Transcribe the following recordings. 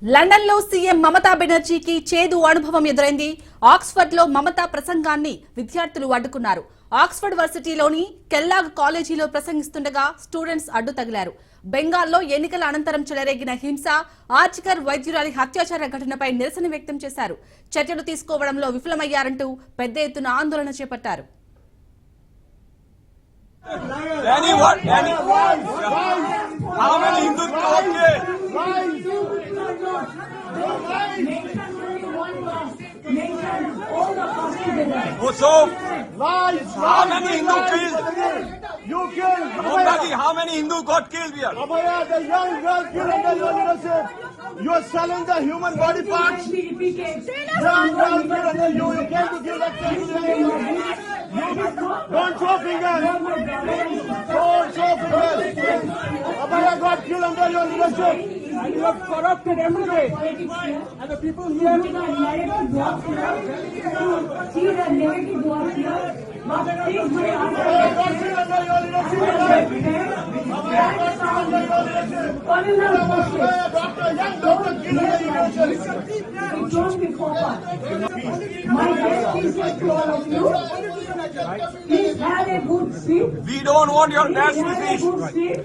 London లో CM Mamata బెనర్జీకి చేదు అనుభవం ఎదురైంది. ఆక్స్ఫర్డ్ లో మమతా ప్రసంగాన్ని విద్యార్థులు అడ్డుకున్నారు. ఆక్స్ఫర్డ్ వర్సిటీలోని కెల్లాగ్ కాలేజీలో ప్రసంగిస్తుండగా స్టూడెంట్స్ అడ్డు తగిలారు. బెంగాల్లో ఎన్నికల అనంతరం చెలరేగిన హింస, ఆర్జికర్ వైద్యురాలి హత్యాచార ఘటనపై నిరసన వ్యక్తం చేశారు. చర్యలు తీసుకోవడంలో విఫలమయ్యారంటూ పెద్ద ఎత్తున ఆందోళన చేపట్టారు. So, how many Hindu killed? You killed. Modi, how many Hindu got killed here? Abhaya, the young girl killed under your leadership. You are selling the human body parts. Young girl killed under you. You came to give that Don't show fingers. Don't show fingers. Abhaya got killed under your leadership. And you have corrupted everything. And the people here see the narrative was here. Abhaya got killed under your leadership. Abhaya got killed under your leadership. Doctor, young doctor killed under your leadership. Don't be forward. My best wishes to all of you. Please have a good sleep. We don't want your best Have a wishes. good sleep.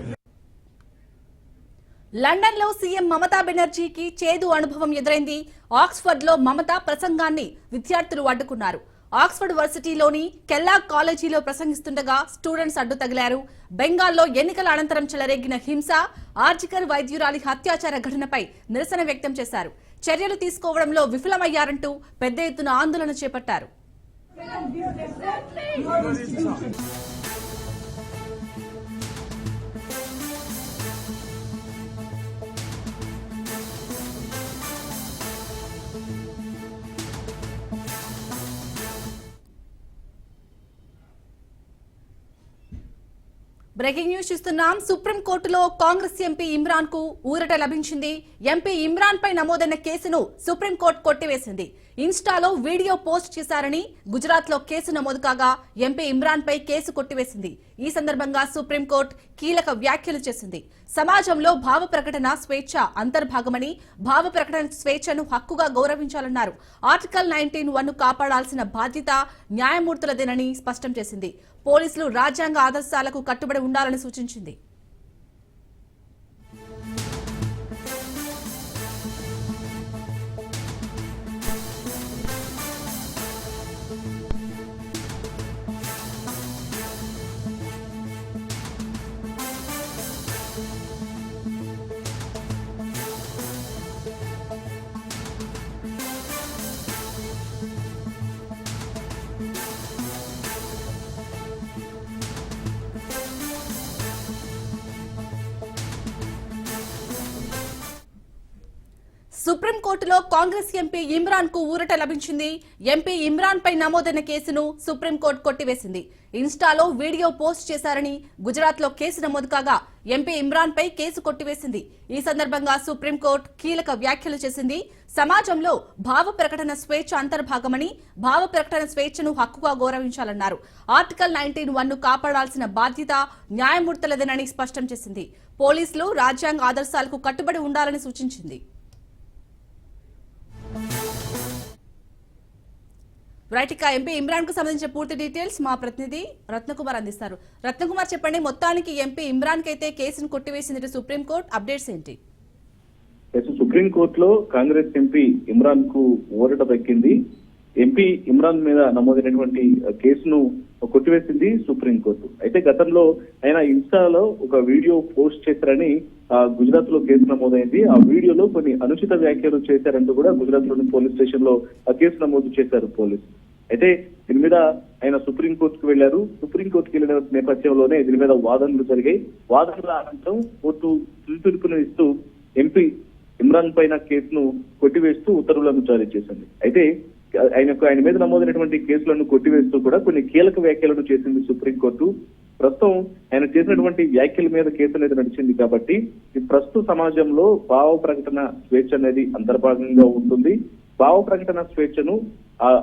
London లో CM Mamata బెనర్జీకి చేదు అనుభవం ఎదురైంది. Oxford లో మమతా ప్రసంగాన్ని విద్యార్థులు అడ్డుకున్నారు. Oxford వర్సిటీలోని Kellogg కాలేజీలో ప్రసంగిస్తుండగా students అడ్డు తగిలారు. బెంగాల్లో ఎన్నికల అనంతరం చెలరేగిన హింస, ఆర్జికర్ వైద్యురాలి హత్యాచార ఘటనపై నిరసన వ్యక్తం చేశారు. చర్యలు తీసుకోవడంలో విఫలమయ్యారంటూ పెద్ద ఎత్తున ఆందోళన చేపట్టారు. బ్రేకింగ్ న్యూస్ చూస్తున్నాం. సుప్రీంకోర్టులో కాంగ్రెస్ ఎంపీ ఇమ్రాన్ కు ఊరట లభించింది. ఎంపీ ఇమ్రాన్ పై నమోదైన కేసును సుప్రీంకోర్టు కొట్టివేసింది. ఇన్స్టాలో వీడియో పోస్ట్ చేశారని గుజరాత్ లో కేసు నమోదు కాగా ఎంపీ ఇమ్రాన్ పై కేసు కొట్టివేసింది. ఈ సందర్భంగా సుప్రీంకోర్టు కీలక వ్యాఖ్యలు చేసింది. సమాజంలో భావ ప్రకటన స్వేచ్ఛ అంతర్భాగమని, భావ ప్రకటన స్వేచ్ఛను హక్కుగా గౌరవించాలన్నారు. ఆర్టికల్ 19(1) కాపాడాల్సిన బాధ్యత న్యాయమూర్తులదేనని స్పష్టం చేసింది. పోలీసులు రాజ్యాంగ ఆదర్శాలకు కట్టుబడి ఉండాలని సూచించింది. సుప్రీంకోర్టులో కాంగ్రెస్ ఎంపీ ఇమ్రాన్ కు ఊరట లభించింది. ఎంపీ ఇమ్రాన్ పై నమోదైన కేసును సుప్రీంకోర్టు కొట్టివేసింది. ఇన్స్టాలో వీడియో పోస్ట్ చేశారని గుజరాత్ లో కేసు నమోదు కాగా ఎంపీ ఇమ్రాన్ పై కేసు కొట్టివేసింది. ఈ సందర్భంగా సుప్రీంకోర్టు కీలక వ్యాఖ్యలు చేసింది. సమాజంలో భావ ప్రకటన స్వేచ్ఛ అంతర్భాగమని, భావ ప్రకటన స్వేచ్ఛను హక్కుగా గౌరవించాలన్నారు. ఆర్టికల్ 19(1) కాపాడాల్సిన బాధ్యత న్యాయమూర్తులదేనని స్పష్టం చేసింది. పోలీసులు రాజ్యాంగ ఆదర్శాలకు కట్టుబడి ఉండాలని సూచించింది. రైట్, ఇక ఎంపీ ఇమ్రాన్ కు సంబంధించిన పూర్తి డీటెయిల్స్ మా ప్రతినిధి రత్నకుమార్ అందిస్తారు. రత్నకుమార్, చెప్పండి, మొత్తానికి ఎంపీ ఇమ్రాన్ కి అయితే కేసును కొట్టివేసింది సుప్రీంకోర్టు, అప్డేట్స్ ఏంటి? సుప్రీంకోర్టులో కాంగ్రెస్ ఎంపీ ఇమ్రాన్ కు ఊరట దక్కింది. ఎంపీ ఇమ్రాన్ మీద నమోదైనటువంటి కేసును కొట్టివేసింది సుప్రీంకోర్టు. అయితే గతంలో ఆయన ఇన్స్టాలో ఒక వీడియో పోస్ట్ చేశారని గుజరాత్ లో కేసు నమోదైంది. ఆ వీడియోలో కొన్ని అనుచిత వ్యాఖ్యలు చేశారంటూ కూడా గుజరాత్ లోని పోలీస్ స్టేషన్ లో ఆ కేసు నమోదు చేశారు పోలీసు. అయితే దీని మీద ఆయన సుప్రీంకోర్టుకు వెళ్లారు. సుప్రీంకోర్టుకు వెళ్లిన నేపథ్యంలోనే దీని మీద వాదనలు జరిగాయి. వాదనల అనంతరం కోర్టు తీర్పును ఇస్తూ ఎంపీ ఇమ్రాన్ పైన కేసును కొట్టివేస్తూ ఉత్తర్వులను జారీ చేసింది. అయితే ఆయన మీద నమోదైనటువంటి కేసులను కొట్టివేస్తూ కూడా కొన్ని కీలక వ్యాఖ్యలను చేసింది సుప్రీంకోర్టు. ప్రస్తుతం ఆయన చేసినటువంటి వ్యాఖ్యల మీద కేసు అనేది నడిచింది కాబట్టి ఈ ప్రస్తుత సమాజంలో భావ ప్రకటన స్వేచ్ఛ అనేది అంతర్భాగంగా ఉంటుంది. భావ ప్రకటన స్వేచ్ఛను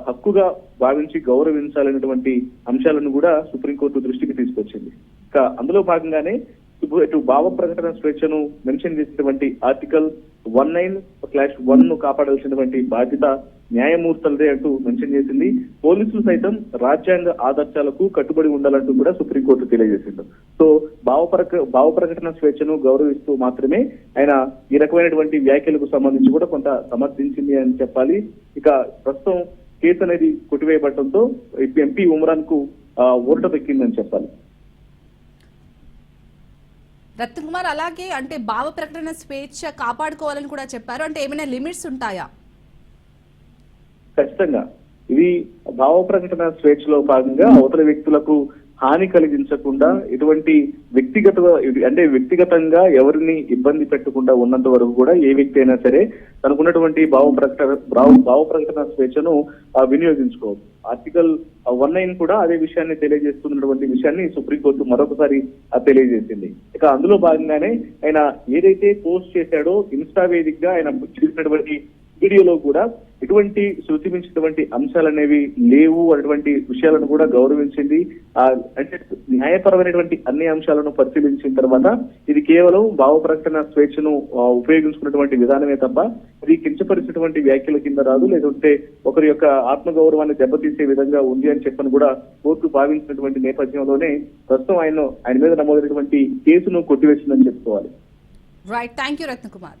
హక్కుగా భావించి గౌరవించాలనేటువంటి అంశాలను కూడా సుప్రీంకోర్టు దృష్టికి తీసుకొచ్చింది. అందులో భాగంగానే ఇటు భావ ప్రకటన స్వేచ్ఛను మెన్షన్ చేసినటువంటి ఆర్టికల్ 19/1 ను కాపాడాల్సినటువంటి బాధ్యత న్యాయమూర్తులదే అంటూ మెన్షన్ చేసింది. పోలీసులు సైతం రాజ్యాంగ ఆదర్శాలకు కట్టుబడి ఉండాలంటూ కూడా సుప్రీంకోర్టు తెలియజేసింది. సో భావ ప్రకటన స్వేచ్ఛను గౌరవిస్తూ మాత్రమే ఆయన ఈ రకమైనటువంటి వ్యాఖ్యలకు సంబంధించి కూడా కొంత సమర్థించింది అని చెప్పాలి. ఇక ప్రస్తుతం కేసు అనేది కొట్టివేయబడటంతో ఎంపీ ఇమ్రాన్ కు ఊరట దక్కిందని చెప్పాలి. రత్న కుమార్, అలాగే అంటే భావ ప్రకటన స్వేచ్ఛ కాపాడుకోవాలని కూడా చెప్పారు. అంటే ఏమైనా లిమిట్స్ ఉంటాయా? ఖచ్చితంగా ఇది భావ ప్రకటన స్వేచ్ఛలో భాగంగా అవతల వ్యక్తులకు హాని కలిగించకుండా ఎటువంటి వ్యక్తిగతంగా ఎవరిని ఇబ్బంది పెట్టకుండా ఉన్నంత వరకు కూడా ఏ వ్యక్తి అయినా సరే తనకున్నటువంటి భావ ప్రకటన స్వేచ్ఛను వినియోగించుకోవచ్చు. ఆర్టికల్ 19 కూడా అదే విషయాన్ని తెలియజేస్తున్నటువంటి విషయాన్ని సుప్రీంకోర్టు మరొకసారి తెలియజేసింది. ఇక అందులో భాగంగానే ఆయన ఏదైతే పోస్ట్ చేశాడో ఇన్స్టా వేదికగా ఆయన చేసినటువంటి వీడియోలో కూడా ఎటువంటి శృతిమించినటువంటి అంశాలు అనేవి లేవు, అటువంటి విషయాలను కూడా గౌరవించింది. అంటే న్యాయపరమైనటువంటి అన్ని అంశాలను పరిశీలించిన తర్వాత ఇది కేవలం భావ ప్రకటన స్వేచ్ఛను ఉపయోగించుకున్నటువంటి విధానమే తప్ప ఇది కించపరిచినటువంటి వ్యాఖ్యల కింద రాదు, లేదంటే ఒకరి యొక్క ఆత్మగౌరవాన్ని దెబ్బతీసే విధంగా ఉంది అని చెప్పని కూడా కోర్టు భావించినటువంటి నేపథ్యంలోనే ప్రస్తుతం ఆయన మీద నమోదైనటువంటి కేసును కొట్టివేసిందని చెప్పుకోవాలి. రైట్, థ్యాంక్ యూ రత్న కుమార్.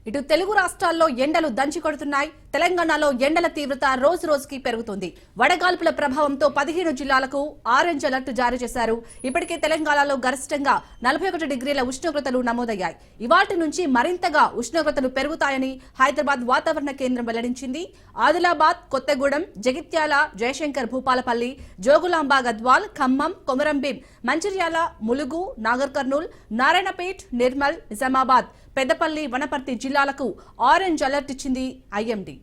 ఇటు తెలుగు రాష్ట్రాల్లో ఎండలు దంచి కొడుతున్నాయి. తెలంగాణలో ఎండల తీవ్రత రోజు రోజుకి పెరుగుతుంది. వడగాల్పుల ప్రభావంతో 15 జిల్లాలకు ఆరెంజ్ అలర్ట్ జారీ చేశారు. ఇప్పటికే తెలంగాణలో గరిష్టంగా 41 డిగ్రీల ఉష్ణోగ్రతలు నమోదయ్యాయి. ఇవాల్టి నుంచి మరింతగా ఉష్ణోగ్రతలు పెరుగుతాయని హైదరాబాద్ వాతావరణ కేంద్రం వెల్లడించింది. ఆదిలాబాద్, కొత్తగూడెం, జగిత్యాల, జయశంకర్ భూపాలపల్లి, జోగులాంబ గద్వాల్, ఖమ్మం, కొమరంభీం, మంచిర్యాల, ములుగు, నాగర్ కర్నూల్, నారాయణపేట్, నిర్మల్, నిజామాబాద్, పెద్దపల్లి, వనపర్తి జిల్లాలకు ఆరెంజ్ అలర్ట్ ఇచ్చింది ఐఎండీ.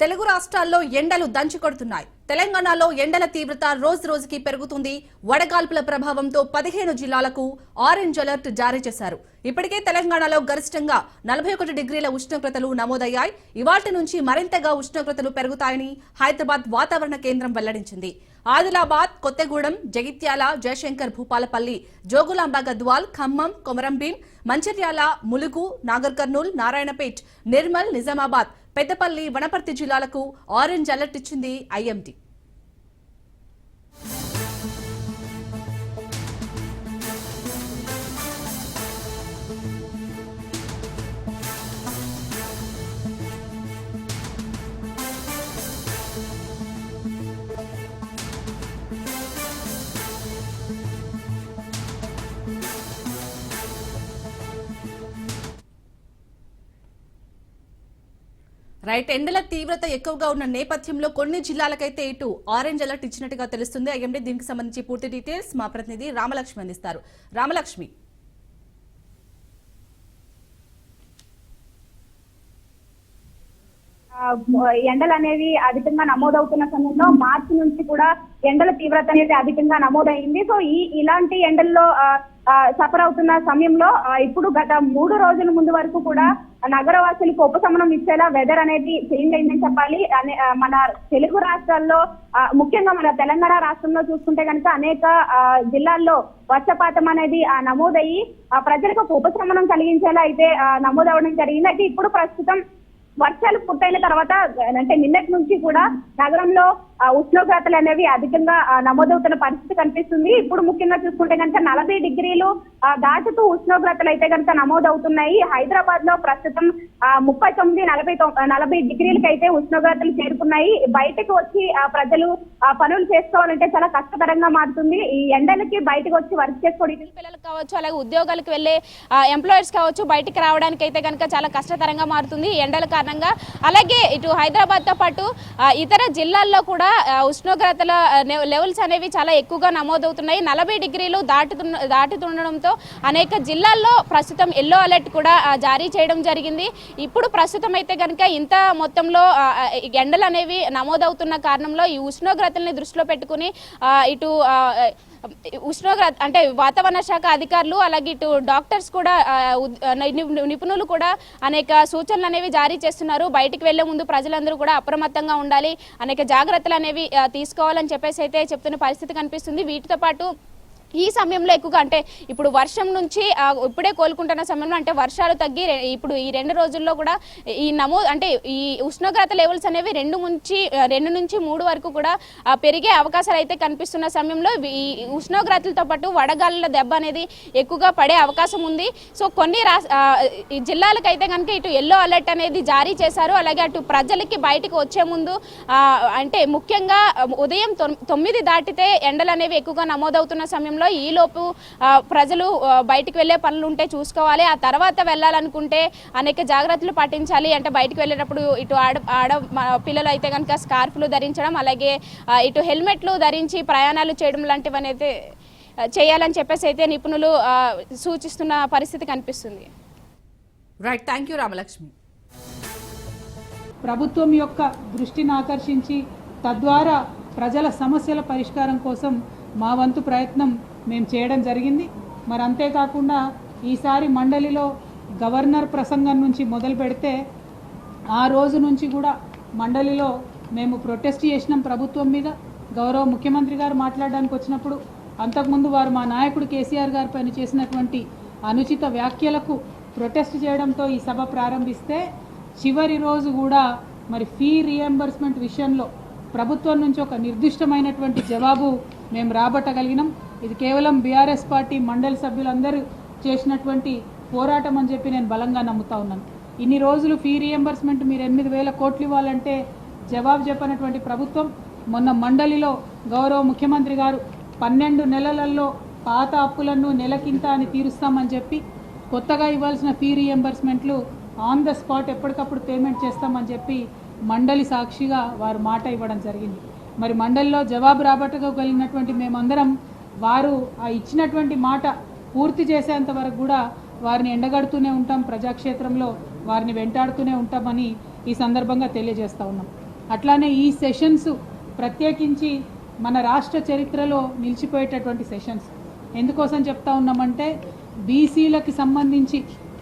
తెలుగు రాష్ట్రాల్లో ఎండలు దంచి కొడుతున్నాయి. తెలంగాణలో ఎండల తీవ్రత రోజు రోజుకి పెరుగుతుంది. వడగాల్పుల ప్రభావంతో 15 జిల్లాలకు ఆరెంజ్ అలర్ట్ జారీ చేశారు. ఇప్పటికే తెలంగాణలో గరిష్టంగా 41 డిగ్రీల ఉష్ణోగ్రతలు నమోదయ్యాయి. ఇవాల్టి నుంచి మరింతగా ఉష్ణోగ్రతలు పెరుగుతాయని హైదరాబాద్ వాతావరణ కేంద్రం వెల్లడించింది. ఆదిలాబాద్, కొత్తగూడెం, జగిత్యాల, జయశంకర్ భూపాలపల్లి, జోగులాంబ గద్వాల్, ఖమ్మం, కొమరంభీం, మంచిర్యాల, ములుగు, నాగర్ కర్నూల్, నారాయణపేట్, నిర్మల్, నిజామాబాద్, పెద్దపల్లి, వనపర్తి జిల్లాలకు ఆరెంజ్ అలర్ట్ ఇచ్చింది ఐఎండీ. రైట్, ఎండల తీవ్రత ఎక్కువగా ఉన్న నేపథ్యంలో కొన్ని జిల్లాలకైతే ఇటు ఆరెంజ్ అలర్ట్ ఇచ్చినట్టుగా తెలుస్తుంది. ఐఎండీ దీనికి సంబంధించి పూర్తి డీటెయిల్స్ మా ప్రతినిధి రామలక్ష్మి అందిస్తారు. రామలక్ష్మి, ఎండలు అనేవి అధికంగా నమోదవుతున్న సమయంలో మార్చి నుంచి కూడా ఎండల తీవ్రత అనేది అధికంగా నమోదైంది. సో ఇలాంటి ఎండల్లో సఫర్ అవుతున్న సమయంలో ఇప్పుడు గత 3 రోజుల ముందు వరకు కూడా నగరవాసులకు ఉపశమనం ఇచ్చేలా వెదర్ అనేది చేంజ్ అయిందని చెప్పాలి. మన తెలుగు రాష్ట్రాల్లో ముఖ్యంగా మన తెలంగాణ రాష్ట్రంలో చూసుకుంటే కనుక అనేక జిల్లాల్లో వర్షపాతం అనేది నమోదయ్యి ప్రజలకు ఉపశమనం కలిగించేలా అయితే నమోదవడం జరిగింది. అయితే ఇప్పుడు ప్రస్తుతం వర్షాలు పూర్తయిన తర్వాత అంటే నిన్నటి నుంచి కూడా నగరంలో ఉష్ణోగ్రతలు అనేవి అధికంగా నమోదవుతున్న పరిస్థితి కనిపిస్తుంది. ఇప్పుడు ముఖ్యంగా చూసుకుంటే కనుక 40 డిగ్రీలు దాటుతూ ఉష్ణోగ్రతలు అయితే కనుక నమోదవుతున్నాయి. హైదరాబాద్ లో ప్రస్తుతం 39-40 డిగ్రీలకి అయితే ఉష్ణోగ్రతలు చేరుకున్నాయి. బయటకు వచ్చి ప్రజలు పనులు చేసుకోవాలంటే చాలా కష్టతరంగా మారుతుంది. ఈ ఎండలకి బయటకు వచ్చి వర్క్ చేసుకోవడం పిల్లలకు కావచ్చు, అలాగే ఉద్యోగాలకు వెళ్ళే ఎంప్లాయర్స్ కావచ్చు, బయటకు రావడానికి అయితే కనుక చాలా కష్టతరంగా మారుతుంది ఈ ఎండల కారణంగా. అలాగే ఇటు హైదరాబాద్ తో పాటు ఇతర జిల్లాల్లో కూడా ఉష్ణోగ్రతల లెవెల్స్ అనేవి చాలా ఎక్కువగా నమోదవుతున్నాయి. 40 డిగ్రీలు దాటుతుండడంతో అనేక జిల్లాల్లో ప్రస్తుతం ఎల్లో అలర్ట్ కూడా జారీ చేయడం జరిగింది. ఇప్పుడు ప్రస్తుతం అయితే కనుక ఇంత మొత్తంలో ఎండలు అనేవి నమోదవుతున్న కారణంలో ఈ ఉష్ణోగ్రతల్ని దృష్టిలో పెట్టుకుని ఇటు ఉష్ణోగ్రత అంటే వాతావరణ శాఖ అధికారులు అలాగే ఇటు డాక్టర్స్ కూడా నిపుణులు కూడా అనేక సూచనలు అనేవి జారీ చేస్తున్నారు. బయటికి వెళ్లే ముందు ప్రజలందరూ కూడా అప్రమత్తంగా ఉండాలి, అనేక జాగ్రత్తలు అనేవి తీసుకోవాలని చెప్పేసి అయితే చెప్తున్న పరిస్థితి కనిపిస్తుంది. వీటితో పాటు ఈ సమయంలో ఎక్కువగా అంటే ఇప్పుడు వర్షం నుంచి ఇప్పుడే కోలుకుంటున్న సమయంలో అంటే వర్షాలు తగ్గి ఇప్పుడు ఈ 2 రోజుల్లో కూడా ఈ అంటే ఈ ఉష్ణోగ్రత లెవెల్స్ అనేవి 2 నుంచి 3 వరకు కూడా పెరిగే అవకాశాలు అయితే కనిపిస్తున్న సమయంలో ఈ ఉష్ణోగ్రతలతో పాటు వడగాలుల దెబ్బ అనేది ఎక్కువగా పడే అవకాశం ఉంది. సో కొన్ని ఈ జిల్లాలకైతే కనుక ఇటు ఎల్లో అలర్ట్ అనేది జారీ చేశారు. అలాగే అటు ప్రజలకి బయటకు వచ్చే ముందు అంటే ముఖ్యంగా ఉదయం 9 దాటితే ఎండలు అనేవి ఎక్కువగా నమోదవుతున్న సమయంలో ఈలోపు ప్రజలు బయటికి వెళ్లే పనులు ఉంటే చూసుకోవాలి. ఆ తర్వాత వెళ్ళాలనుకుంటే అనేక జాగ్రత్తలు పాటించాలి. అంటే బయటికి వెళ్ళేటప్పుడు ఇటు ఆడ పిల్లలు అయితే కనుక స్కార్ఫ్లు ధరించడం, అలాగే ఇటు హెల్మెట్లు ధరించి ప్రయాణాలు చేయడం లాంటివన్నీ అయితే చేయాలని చెప్పేసి అయితే నిపుణులు సూచిస్తున్న పరిస్థితి కనిపిస్తుంది. Right, thank you Ramalakshmi. ప్రభుత్వం యొక్క దృష్టిని ఆకర్షించి తద్వారా ప్రజల సమస్యల పరిష్కారం కోసం మా వంతు ప్రయత్నం మేము చేయడం జరిగింది. మరి అంతేకాకుండా ఈసారి మండలిలో గవర్నర్ ప్రసంగం నుంచి మొదలు పెడితే ఆ రోజు నుంచి కూడా మండలిలో మేము ప్రొటెస్ట్ చేసినాం ప్రభుత్వం మీద. గౌరవ ముఖ్యమంత్రి గారు మాట్లాడడానికి వచ్చినప్పుడు అంతకుముందు వారు మా నాయకుడు కేసీఆర్ గారి పైన చేసినటువంటి అనుచిత వ్యాఖ్యలకు ప్రొటెస్ట్ చేయడంతో ఈ సభ ప్రారంభిస్తే చివరి రోజు కూడా మరి ఫీ రీఎంబర్స్మెంట్ విషయంలో ప్రభుత్వం నుంచి ఒక నిర్దిష్టమైనటువంటి జవాబు మేము రాబట్టగలిగినాం. ఇది కేవలం బీఆర్ఎస్ పార్టీ మండలి సభ్యులందరూ చేసినటువంటి పోరాటం అని చెప్పి నేను బలంగా నమ్ముతా ఉన్నాను. ఇన్ని రోజులు ఫీ రీఎంబర్స్మెంట్ మీరు 8,000 కోట్లు ఇవ్వాలంటే జవాబు చెప్పినటువంటి ప్రభుత్వం మొన్న మండలిలో గౌరవ ముఖ్యమంత్రి గారు 12 నెలలలో పాత అప్పులను నెలకింత అని తీరుస్తామని చెప్పి కొత్తగా ఇవ్వాల్సిన ఫీ రీఎంబర్స్మెంట్లు ఆన్ ద స్పాట్ ఎప్పటికప్పుడు పేమెంట్ చేస్తామని చెప్పి మండలి సాక్షిగా వారు మాట ఇవ్వడం జరిగింది. మరి మండలిలో జవాబు రాబట్టగలిగినటువంటి మేమందరం వారు ఆ ఇచ్చినటువంటి మాట పూర్తి చేసేంత వరకు కూడా వారిని ఎండగడుతూనే ఉంటాం, ప్రజాక్షేత్రంలో వారిని వెంటాడుతూనే ఉంటామని ఈ సందర్భంగా తెలియజేస్తూ ఉన్నాం. అట్లానే ఈ సెషన్స్ ప్రత్యేకించి మన రాష్ట్ర చరిత్రలో నిలిచిపోయేటటువంటి సెషన్స్. ఎందుకోసం చెప్తా ఉన్నామంటే బీసీలకి సంబంధించి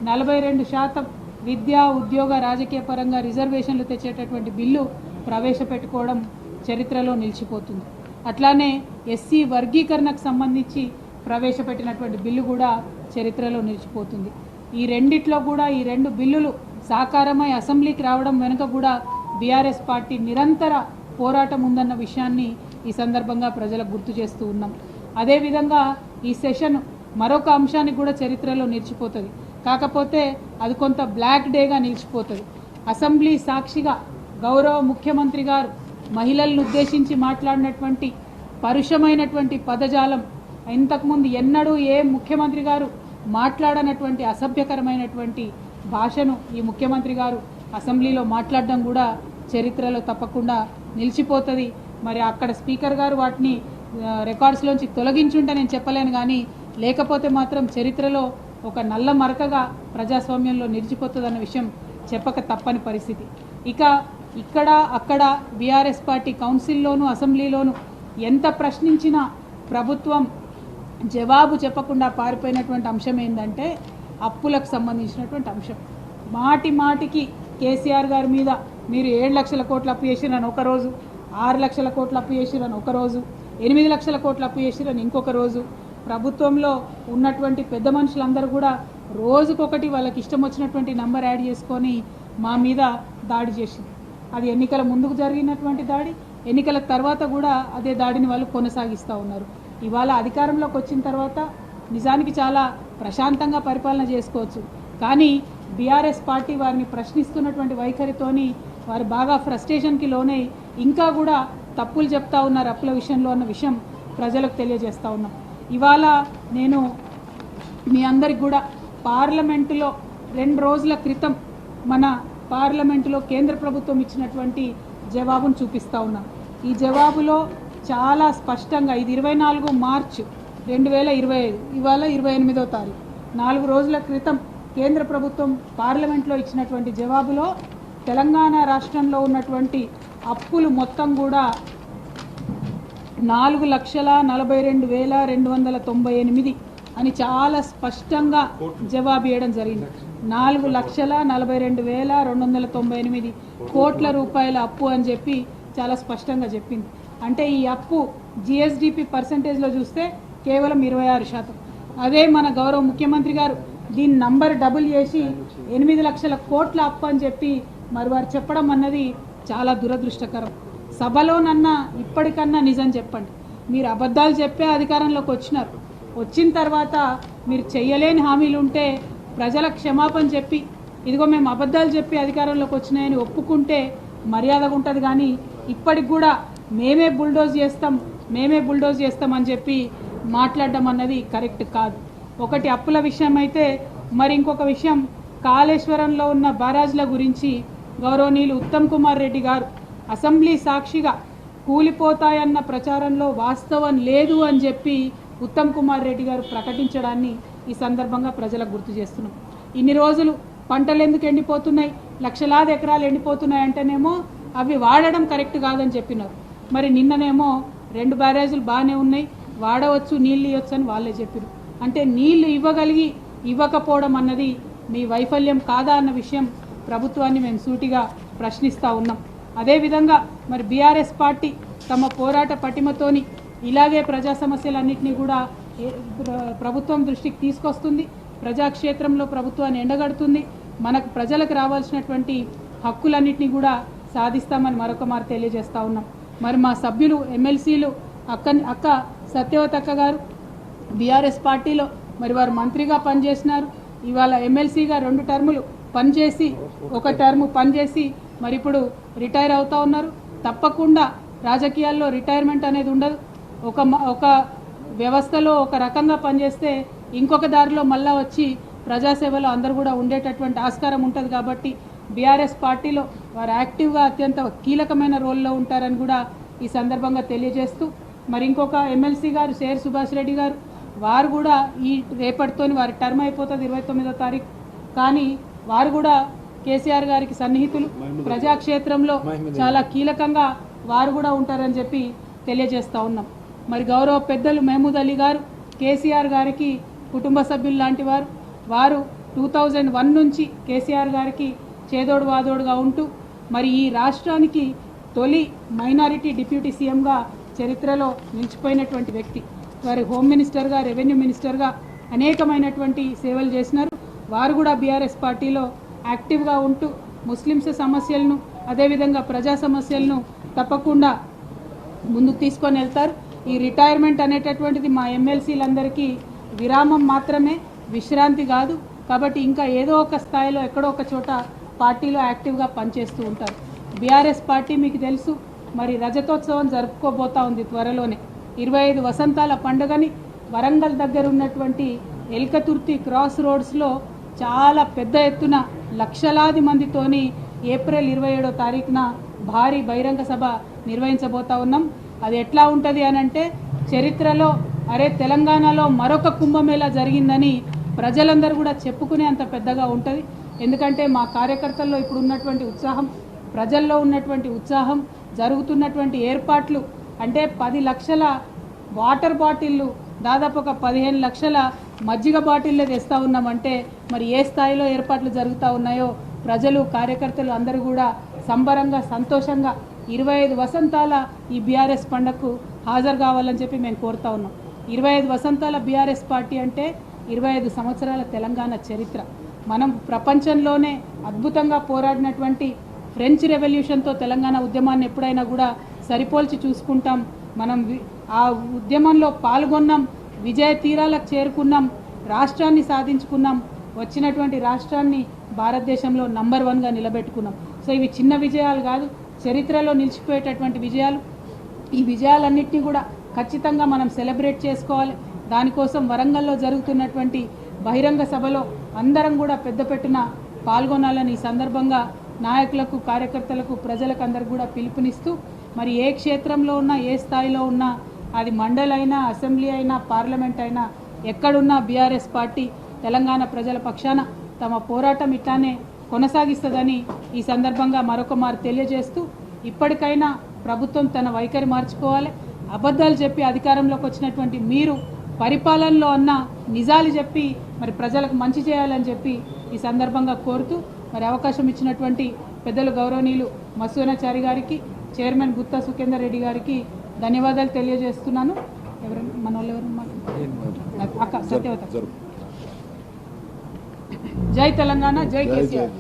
42% విద్యా ఉద్యోగ రాజకీయ పరంగా రిజర్వేషన్లు తెచ్చేటటువంటి బిల్లు ప్రవేశపెట్టుకోవడం చరిత్రలో నిలిచిపోతుంది. అట్లానే ఎస్సీ వర్గీకరణకు సంబంధించి ప్రవేశపెట్టినటువంటి బిల్లు కూడా చరిత్రలో నిలిచిపోతుంది. ఈ రెండిట్లో కూడా ఈ 2 బిల్లులు సాకారమై అసెంబ్లీకి రావడం వెనుక కూడా బీఆర్ఎస్ పార్టీ నిరంతర పోరాటం ఉందన్న విషయాన్ని ఈ సందర్భంగా ప్రజలకు గుర్తు చేస్తూ ఉన్నాం. అదేవిధంగా ఈ సెషన్ మరొక అంశానికి కూడా చరిత్రలో నిలిచిపోతుంది. కాకపోతే అది కొంత బ్లాక్ డేగా నిలిచిపోతుంది. అసెంబ్లీ సాక్షిగా గౌరవ ముఖ్యమంత్రి గారు మహిళలను ఉద్దేశించి మాట్లాడినటువంటి పరుషమైనటువంటి పదజాలం ఇంతకుముందు ఎన్నడూ ఏ ముఖ్యమంత్రి గారు మాట్లాడనటువంటి అసభ్యకరమైనటువంటి భాషను ఈ ముఖ్యమంత్రి గారు అసెంబ్లీలో మాట్లాడడం కూడా చరిత్రలో తప్పకుండా నిలిచిపోతుంది. మరి అక్కడ స్పీకర్ గారు వాటిని రికార్డ్స్లోంచి తొలగించుంటే నేను చెప్పలేను, కానీ లేకపోతే మాత్రం చరిత్రలో ఒక నల్ల మరకగా ప్రజాస్వామ్యంలో నిలిచిపోతుందన్న విషయం చెప్పక తప్పని పరిస్థితి. ఇక ఇక్కడ అక్కడ బీఆర్ఎస్ పార్టీ కౌన్సిల్లోనూ అసెంబ్లీలోనూ ఎంత ప్రశ్నించినా ప్రభుత్వం జవాబు చెప్పకుండా పారిపోయినటువంటి అంశం ఏంటంటే అప్పులకు సంబంధించినటువంటి అంశం. మాటి మాటికి కేసీఆర్ గారి మీద మీరు 7 లక్షల కోట్ల అప్పు చేసిరని ఒకరోజు, 6 లక్షల కోట్ల అప్పు చేసిరని ఒకరోజు, 8 లక్షల కోట్ల అప్పు చేసిరని ఇంకొక రోజు. ప్రభుత్వంలో ఉన్నటువంటి పెద్ద మనుషులందరూ కూడా రోజుకొకటి వాళ్ళకి ఇష్టం వచ్చినటువంటి నంబర్ యాడ్ చేసుకొని మా మీద దాడి చేసింది. అది ఎన్నికల ముందుకు జరిగినటువంటి దాడి, ఎన్నికల తర్వాత కూడా అదే దాడిని వాళ్ళు కొనసాగిస్తూ ఉన్నారు. ఇవాళ అధికారంలోకి వచ్చిన తర్వాత నిజానికి చాలా ప్రశాంతంగా పరిపాలన చేసుకోవచ్చు, కానీ బీఆర్ఎస్ పార్టీ వారిని ప్రశ్నిస్తున్నటువంటి వైఖరితోని వారు బాగా ఫ్రస్ట్రేషన్కి లోనై ఇంకా కూడా తప్పులు చెప్తా ఉన్నారు అప్పుల విషయంలో అన్న విషయం ప్రజలకు తెలియజేస్తూ ఉన్నాం. ఇవాళ నేను మీ అందరికి కూడా పార్లమెంటులో 2 రోజుల క్రితం మన పార్లమెంటులో కేంద్ర ప్రభుత్వం ఇచ్చినటువంటి జవాబును చూపిస్తూ ఉన్నాం. ఈ జవాబులో చాలా స్పష్టంగా ఇది 24 మార్చి 2025, ఇవాళ 28వ తారీఖు, 4 రోజుల క్రితం కేంద్ర ప్రభుత్వం పార్లమెంట్లో ఇచ్చినటువంటి జవాబులో తెలంగాణ రాష్ట్రంలో ఉన్నటువంటి అప్పులు మొత్తం కూడా 4,42,298 అని చాలా స్పష్టంగా జవాబు ఇవ్వడం జరిగింది. 4,42,298 కోట్ల రూపాయల అప్పు అని చెప్పి చాలా స్పష్టంగా చెప్పింది. అంటే ఈ అప్పు జిఎస్డిపి పర్సంటేజ్లో చూస్తే కేవలం 26%. అదే మన గౌరవ ముఖ్యమంత్రి గారు దీని నంబర్ డబుల్ చేసి 8 లక్షల కోట్ల అప్పు అని చెప్పి మరి వారు చెప్పడం అన్నది చాలా దురదృష్టకరం. సభలోనన్నా ఇప్పటికన్నా నిజం చెప్పండి. మీరు అబద్ధాలు చెప్పే అధికారంలోకి వచ్చినారు, వచ్చిన తర్వాత మీరు చెయ్యలేని హామీలు ఉంటే ప్రజల క్షమాపణ చెప్పి ఇదిగో మేము అబద్ధాలు చెప్పి అధికారంలోకి వచ్చినాయని ఒప్పుకుంటే మర్యాదగా ఉంటుంది. కానీ ఇప్పటికి కూడా మేమే బుల్డోజ్ చేస్తాం అని చెప్పి మాట్లాడడం అన్నది కరెక్ట్ కాదు. ఒకటి అప్పుల విషయం అయితే, మరి ఇంకొక విషయం కాళేశ్వరంలో ఉన్న బారాజ్ల గురించి గౌరవనీయులు ఉత్తమ్ కుమార్ రెడ్డి గారు అసెంబ్లీ సాక్షిగా కూలిపోతాయన్న ప్రచారంలో వాస్తవం లేదు అని చెప్పి ఉత్తమ్ కుమార్ రెడ్డి గారు ప్రకటించడాన్ని ఈ సందర్భంగా ప్రజలకు గుర్తు చేస్తున్నాం. ఇన్ని రోజులు పంటలు ఎందుకు ఎండిపోతున్నాయి, లక్షలాది ఎకరాలు ఎండిపోతున్నాయి అంటేనేమో అవి వాడడం కరెక్ట్ కాదని చెప్పినారు. మరి నిన్ననేమో 2 బ్యారేజీలు బాగానే ఉన్నాయి, వాడవచ్చు, నీళ్ళు ఇవ్వచ్చు అని వాళ్ళే చెప్పారు. అంటే నీళ్లు ఇవ్వకపోవడం అన్నది మీ వైఫల్యం కాదా అన్న విషయం ప్రభుత్వాన్ని మేము సూటిగా ప్రశ్నిస్తూ ఉన్నాం. అదేవిధంగా మరి బీఆర్ఎస్ పార్టీ తమ పోరాట పటిమతోని ఇలాగే ప్రజా సమస్యలన్నింటినీ కూడా ప్రభుత్వం దృష్టికి తీసుకొస్తుంది, ప్రజాక్షేత్రంలో ప్రభుత్వాన్ని ఎండగడుతుంది, మనకు ప్రజలకు రావాల్సినటువంటి హక్కులన్నింటినీ కూడా సాధిస్తామని మరొక మారు తెలియజేస్తూ ఉన్నాం. మరి మా సభ్యులు ఎమ్మెల్సీలు అక్క సత్యవతి అక్క గారు బీఆర్ఎస్ పార్టీలో మరి వారు మంత్రిగా పనిచేసినారు, ఇవాళ ఎమ్మెల్సీగా 2 టర్ములు పనిచేసి 1 టర్ము పనిచేసి మరి ఇప్పుడు రిటైర్ అవుతూ ఉన్నారు. తప్పకుండా రాజకీయాల్లో రిటైర్మెంట్ అనేది ఉండదు. ఒక వ్యవస్థలో ఒక రకంగా పనిచేస్తే ఇంకొక దారిలో మళ్ళా వచ్చి ప్రజాసేవలో అందరూ కూడా ఉండేటటువంటి ఆస్కారం ఉంటుంది. కాబట్టి బీఆర్ఎస్ పార్టీలో వారు యాక్టివ్గా అత్యంత కీలకమైన రోల్లో ఉంటారని కూడా ఈ సందర్భంగా తెలియజేస్తూ, మరి ఇంకొక ఎమ్మెల్సీ గారు షేర్ సుభాష్ రెడ్డి గారు వారు కూడా ఈ రేపటితోని వారి టర్మ్ అయిపోతుంది 29వ తారీఖు, కానీ వారు కూడా కేసీఆర్ గారికి సన్నిహితులు, ప్రజాక్షేత్రంలో చాలా కీలకంగా వారు కూడా ఉంటారని చెప్పి తెలియజేస్తూ ఉన్నాం. మరి గౌరవ పెద్దలు మహమూద్ అలీ గారు కేసీఆర్ గారికి కుటుంబ సభ్యులు లాంటి వారు 2001 నుంచి కేసీఆర్ గారికి చేదోడు వాదోడుగా ఉంటూ మరి ఈ రాష్ట్రానికి తొలి మైనారిటీ డిప్యూటీ సీఎంగా చరిత్రలో నిలిచిపోయినటువంటి వ్యక్తి. వారి హోమ్ మినిస్టర్గా, రెవెన్యూ మినిస్టర్గా అనేకమైనటువంటి సేవలు చేసినారు. వారు కూడా బీఆర్ఎస్ పార్టీలో యాక్టివ్గా ఉంటూ ముస్లిమ్స్ సమస్యలను అదేవిధంగా ప్రజా సమస్యలను తప్పకుండా ముందుకు తీసుకొని వెళ్తారు. ఈ రిటైర్మెంట్ అనేటటువంటిది మా ఎమ్మెల్సీలందరికీ విరామం మాత్రమే, విశ్రాంతి కాదు. కాబట్టి ఇంకా ఏదో ఒక స్థాయిలో ఎక్కడో ఒక చోట పార్టీలో యాక్టివ్గా పనిచేస్తూ ఉంటారు. బీఆర్ఎస్ పార్టీ మీకు తెలుసు మరి రజతోత్సవం జరుపుకోబోతా ఉంది త్వరలోనే. 25 వసంతాల పండుగని వరంగల్ దగ్గర ఉన్నటువంటి ఎల్కతుర్తి క్రాస్ రోడ్స్లో చాలా పెద్ద ఎత్తున లక్షలాది మందితోని ఏప్రిల్ 27వ తారీఖున భారీ బహిరంగ సభ నిర్వహించబోతా ఉన్నాం. అది ఎట్లా ఉంటుంది అని అంటే చరిత్రలో తెలంగాణలో మరొక కుంభమేళా జరిగిందని ప్రజలందరూ కూడా చెప్పుకునే అంత పెద్దగా ఉంటుంది. ఎందుకంటే మా కార్యకర్తల్లో ఇప్పుడు ఉన్నటువంటి ఉత్సాహం, ప్రజల్లో ఉన్నటువంటి ఉత్సాహం, జరుగుతున్నటువంటి ఏర్పాట్లు అంటే 10 లక్షల వాటర్ బాటిళ్ళు, దాదాపు ఒక 15 లక్షల మజ్జిగ బాటిళ్ళే తెస్తూ ఉన్నామంటే మరి ఏ స్థాయిలో ఏర్పాట్లు జరుగుతూ ఉన్నాయో ప్రజలు, కార్యకర్తలు అందరూ కూడా సంబరంగా, సంతోషంగా 25 వసంతాల ఈ బీఆర్ఎస్ పండుగకు హాజరు కావాలని చెప్పి మేము కోరుతా ఉన్నాం. 25 వసంతాల బీఆర్ఎస్ పార్టీ అంటే 25 సంవత్సరాల తెలంగాణ చరిత్ర. మనం ప్రపంచంలోనే అద్భుతంగా పోరాడినటువంటి ఫ్రెంచ్ రెవల్యూషన్తో తెలంగాణ ఉద్యమాన్ని ఎప్పుడైనా కూడా సరిపోల్చి చూసుకుంటాం. మనం ఆ ఉద్యమంలో పాల్గొన్నాం, విజయ తీరాలకు చేరుకున్నాం, రాష్ట్రాన్ని సాధించుకున్నాం, వచ్చినటువంటి రాష్ట్రాన్ని భారతదేశంలో నంబర్ 1గా నిలబెట్టుకున్నాం. సో ఇవి చిన్న విజయాలు కాదు, చరిత్రలో నిలిచిపోయేటటువంటి విజయాలు. ఈ విజయాలన్నింటినీ కూడా ఖచ్చితంగా మనం సెలబ్రేట్ చేసుకోవాలి. దానికోసం వరంగల్లో జరుగుతున్నటువంటి బహిరంగ సభలో అందరం కూడా పెద్ద పెట్టున పాల్గొనాలని ఈ సందర్భంగా నాయకులకు, కార్యకర్తలకు, ప్రజలకు అందరికి కూడా పిలుపునిస్తూ, మరి ఏ క్షేత్రంలో ఉన్నా, ఏ స్థాయిలో ఉన్నా, అది మండలి అయినా, అసెంబ్లీ అయినా, పార్లమెంట్ అయినా, ఎక్కడున్నా బీఆర్ఎస్ పార్టీ తెలంగాణ ప్రజల పక్షాన తమ పోరాటం ఇట్లానే కొనసాగిస్తుందని ఈ సందర్భంగా మరొక మారు తెలియజేస్తూ, ఇప్పటికైనా ప్రభుత్వం తన వైఖరి మార్చుకోవాలి. అబద్ధాలు చెప్పి అధికారంలోకి వచ్చినటువంటి మీరు పరిపాలనలో అన్న నిజాలు చెప్పి మరి ప్రజలకు మంచి చేయాలని చెప్పి ఈ సందర్భంగా కోరుతూ, మరి అవకాశం ఇచ్చినటువంటి పెద్దలు గౌరవనీయులు మసూనాచారి గారికి, చైర్మన్ గుత్తా సుఖేందర్ రెడ్డి గారికి ధన్యవాదాలు తెలియజేస్తున్నాను. ఎవరైనా మన వాళ్ళు ఎవరు అక్క సత్యవత. జై తెలంగాణ, జై కేసీఆర్.